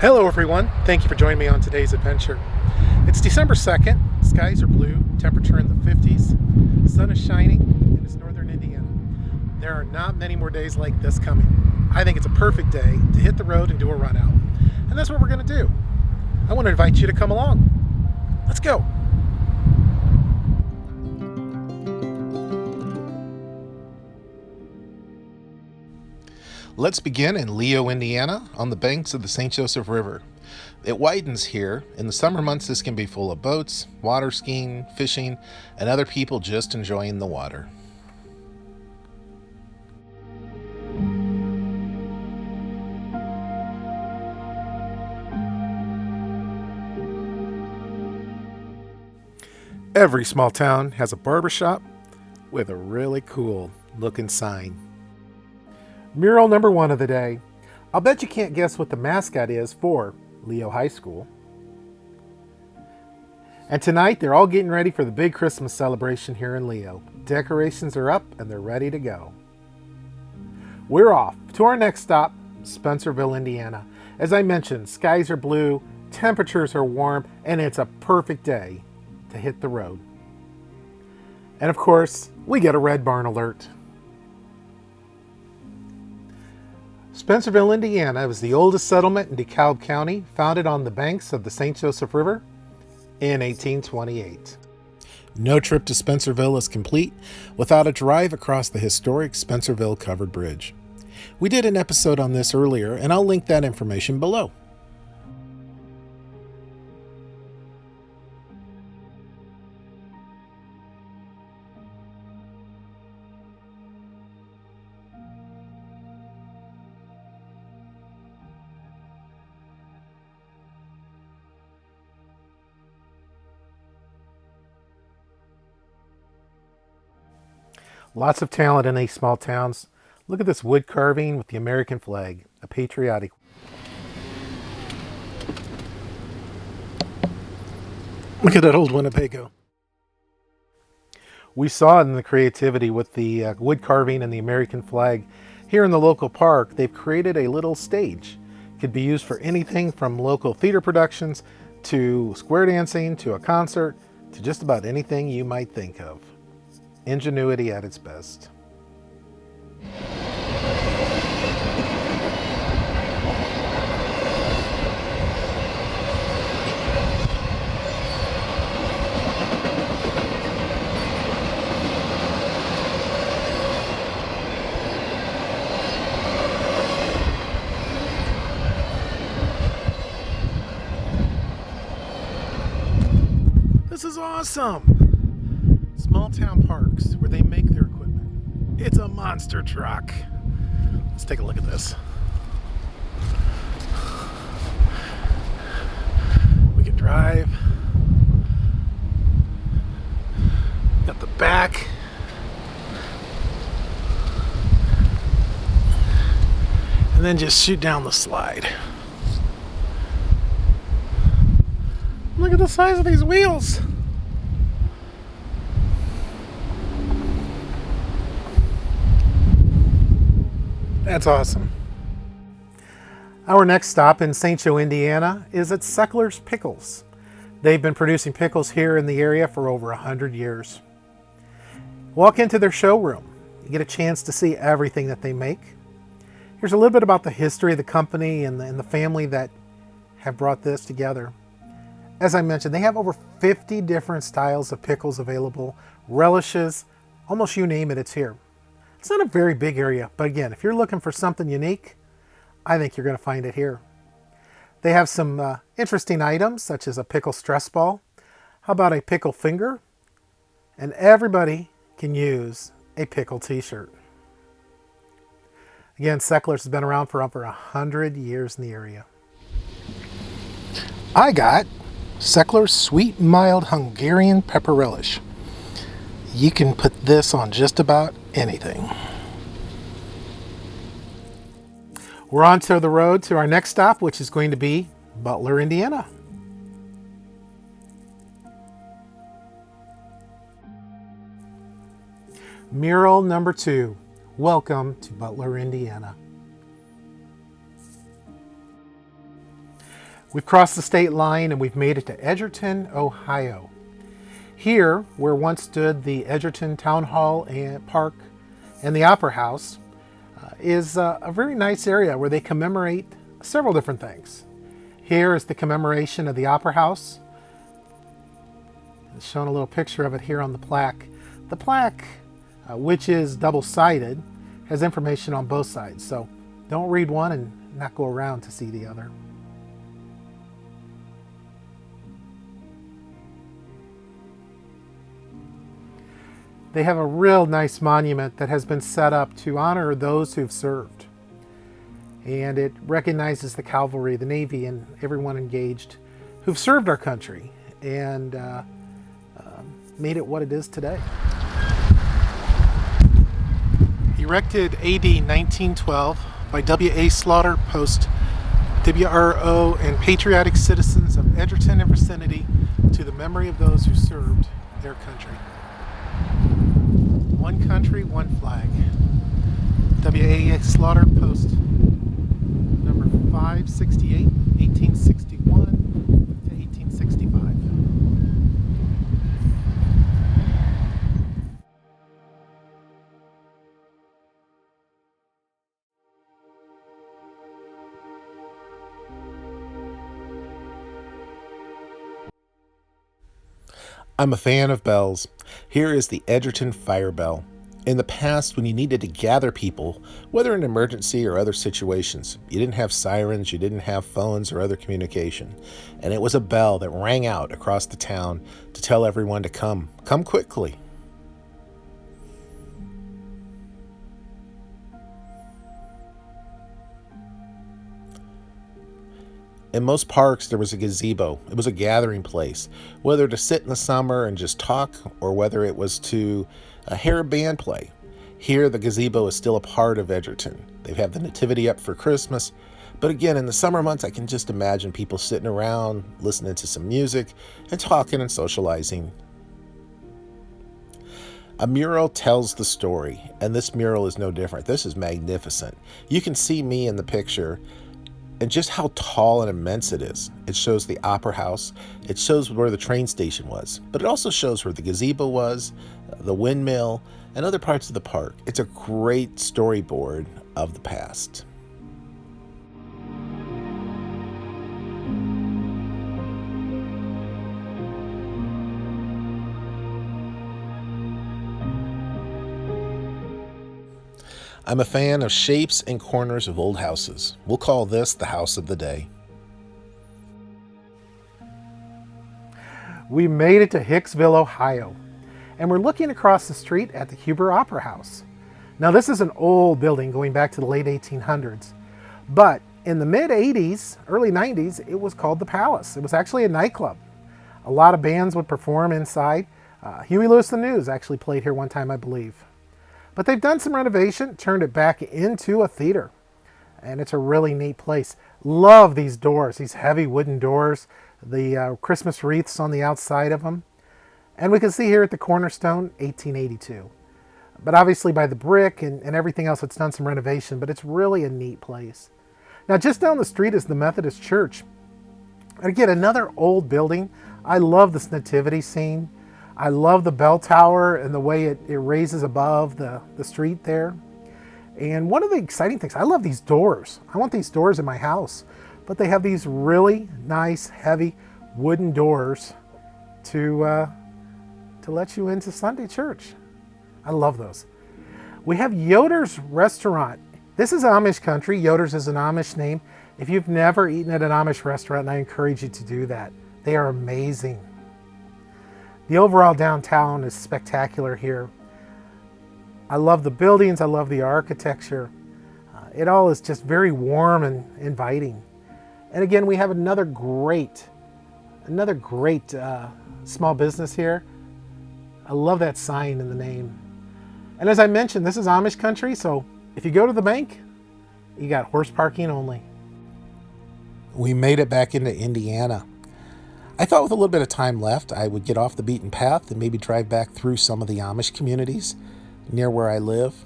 Hello everyone, thank you for joining me on today's adventure. It's December 2nd, skies are blue, temperature in the 50s, sun is shining, and it's northern Indiana. There are not many more days like this coming. I think it's a perfect day to hit the road and do a run out. And that's what we're going to do. I want to invite you to come along. Let's go. Let's begin in Leo, Indiana, on the banks of the St. Joseph River. It widens here. In the summer months, this can be full of boats, water skiing, fishing, and other people just enjoying the water. Every small town has a barbershop with a really cool looking sign. Mural number 1 of the day. I'll bet you can't guess what the mascot is for Leo High School. And tonight they're all getting ready for the big Christmas celebration here in Leo. Decorations are up and they're ready to go. We're off to our next stop, Spencerville, Indiana. As I mentioned, skies are blue, temperatures are warm, and it's a perfect day to hit the road. And of course, we get a red barn alert. Spencerville, Indiana was the oldest settlement in DeKalb County, founded on the banks of the St. Joseph River in 1828. No trip to Spencerville is complete without a drive across the historic Spencerville Covered Bridge. We did an episode on this earlier, and I'll link that information below. Lots of talent in these small towns. Look at this wood carving with the American flag, a patriotic. Look at that old Winnebago. We saw it in the creativity with the wood carving and the American flag. Here in the local park, they've created a little stage. It could be used for anything from local theater productions to square dancing to a concert to just about anything you might think of. Ingenuity at its best. This is awesome! Small town parks where they make their equipment. It's a monster truck. Let's take a look at this. We can drive. Got the back. And then just shoot down the slide. Look at the size of these wheels. That's awesome. Our next stop in St. Joe, Indiana is at Seckler's Pickles. They've been producing pickles here in the area for over 100 years. Walk into their showroom. You get a chance to see everything that they make. Here's a little bit about the history of the company and the family that have brought this together. As I mentioned, they have over 50 different styles of pickles available, relishes, almost you name it, it's here. It's not a very big area, but again, if you're looking for something unique, I think you're going to find it here. They have some interesting items, such as a pickle stress ball. How about a pickle finger? And everybody can use a pickle t-shirt. Again, Seckler's has been around for over 100 years in the area. I got Seckler's Sweet Mild Hungarian Pepper Relish. You can put this on just about anything. We're on to the road to our next stop, which is going to be Butler, Indiana. Mural number 2. Welcome to Butler, Indiana. We've crossed the state line and we've made it to Edgerton, Ohio. Here, where once stood the Edgerton Town Hall and Park and the Opera House, is a very nice area where they commemorate several different things. Here is the commemoration of the Opera House. It's shown a little picture of it here on the plaque. The plaque, which is double-sided, has information on both sides, so don't read one and not go around to see the other. They have a real nice monument that has been set up to honor those who've served. And it recognizes the cavalry, the Navy, and everyone engaged who've served our country and made it what it is today. Erected AD 1912 by W.A. Slaughter Post, WRO, and patriotic citizens of Edgerton and vicinity to the memory of those who served their country. One country, one flag. W.A. Slaughter Post, number 568, 1861 to 1865. I'm a fan of bells. Here is the Edgerton Fire Bell. In the past, when you needed to gather people, whether in an emergency or other situations, you didn't have sirens, you didn't have phones or other communication. And it was a bell that rang out across the town to tell everyone to come quickly. In most parks, there was a gazebo. It was a gathering place, whether to sit in the summer and just talk, or whether it was to hear a band play. Here, the gazebo is still a part of Edgerton. They have the nativity up for Christmas. But again, in the summer months, I can just imagine people sitting around, listening to some music, and talking and socializing. A mural tells the story, and this mural is no different. This is magnificent. You can see me in the picture, and just how tall and immense it is. It shows the Opera House. It shows where the train station was. But it also shows where the gazebo was, the windmill, and other parts of the park. It's a great storyboard of the past. I'm a fan of shapes and corners of old houses. We'll call this the house of the day. We made it to Hicksville, Ohio, and we're looking across the street at the Huber Opera House. Now, this is an old building going back to the late 1800s, but in the mid-80s, early 90s, it was called the Palace. It was actually a nightclub. A lot of bands would perform inside. Huey Lewis and the News actually played here one time, I believe. But they've done some renovation, turned it back into a theater. And it's a really neat place. Love these doors, these heavy wooden doors, the Christmas wreaths on the outside of them. And we can see here at the cornerstone, 1882. But obviously by the brick and everything else, it's done some renovation, but it's really a neat place. Now just down the street is the Methodist Church. And again, another old building. I love this nativity scene. I love the bell tower and the way it raises above the street there. And one of the exciting things, I love these doors. I want these doors in my house. But they have these really nice, heavy wooden doors to let you into Sunday church. I love those. We have Yoder's Restaurant. This is Amish country. Yoder's is an Amish name. If you've never eaten at an Amish restaurant, I encourage you to do that. They are amazing. The overall downtown is spectacular here. I love the buildings. I love the architecture. It all is just very warm and inviting. And again, we have another great small business here. I love that sign in the name. And as I mentioned, this is Amish country, so if you go to the bank, you got horse parking only. We made it back into Indiana. I thought with a little bit of time left, I would get off the beaten path and maybe drive back through some of the Amish communities near where I live.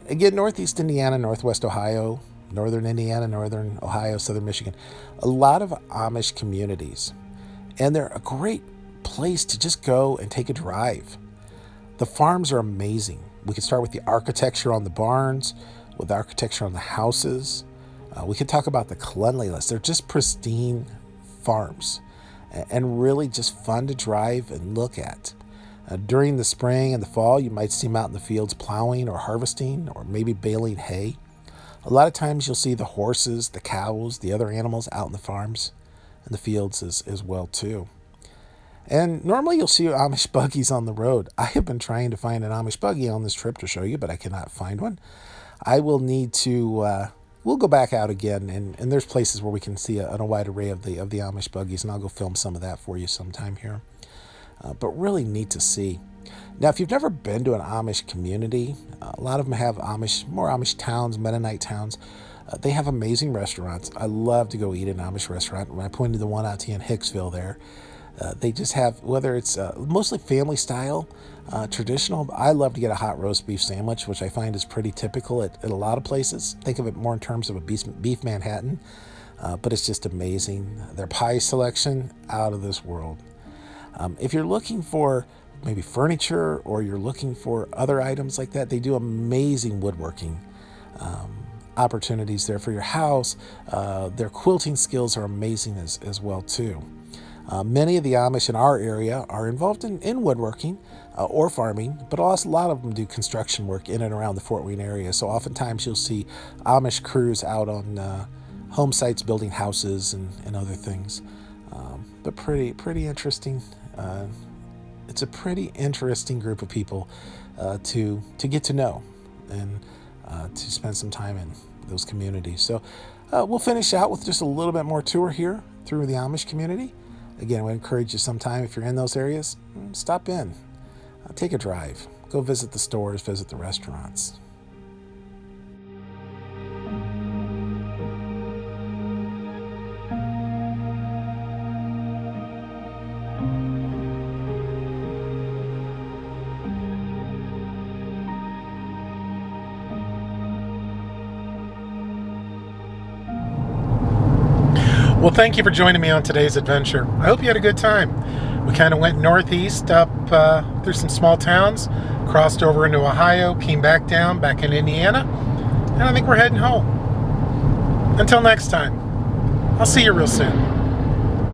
Again, Northeast Indiana, Northwest Ohio, northern Indiana, northern Ohio, southern Michigan. A lot of Amish communities. And they're a great place to just go and take a drive. The farms are amazing. We could start with the architecture on the barns, with the architecture on the houses. We could talk about the cleanliness. They're just pristine farms and really just fun to drive and look at. During the spring and the fall, you might see them out in the fields plowing or harvesting or maybe baling hay. A lot of times you'll see the horses, the cows, the other animals out in the farms and the fields as well too. And normally you'll see Amish buggies on the road. I have been trying to find an Amish buggy on this trip to show you, but I cannot find one. I will need to, we'll go back out again, and there's places where we can see a wide array of the Amish buggies, and I'll go film some of that for you sometime here. But really neat to see. Now, if you've never been to an Amish community, a lot of them have more Amish towns, Mennonite towns. They have amazing restaurants. I love to go eat in an Amish restaurant. When I pointed the one out to you in Hicksville there, they just have, whether it's mostly family style, traditional. I love to get a hot roast beef sandwich, which I find is pretty typical at a lot of places. Think of it more in terms of a beef Manhattan, but it's just amazing. Their pie selection, out of this world. If you're looking for maybe furniture or you're looking for other items like that, they do amazing woodworking opportunities there for your house. Their quilting skills are amazing as well too. Many of the Amish in our area are involved in woodworking or farming, but also a lot of them do construction work in and around the Fort Wayne area. So oftentimes you'll see Amish crews out on home sites building houses and other things. But pretty interesting. It's a pretty interesting group of people to get to know and to spend some time in those communities. So we'll finish out with just a little bit more tour here through the Amish community. Again, we encourage you sometime, if you're in those areas, stop in, take a drive, go visit the stores, visit the restaurants. Well, thank you for joining me on today's adventure. I hope you had a good time. We kind of went northeast up through some small towns, crossed over into Ohio, came back down, back in Indiana, and I think we're heading home. Until next time, I'll see you real soon.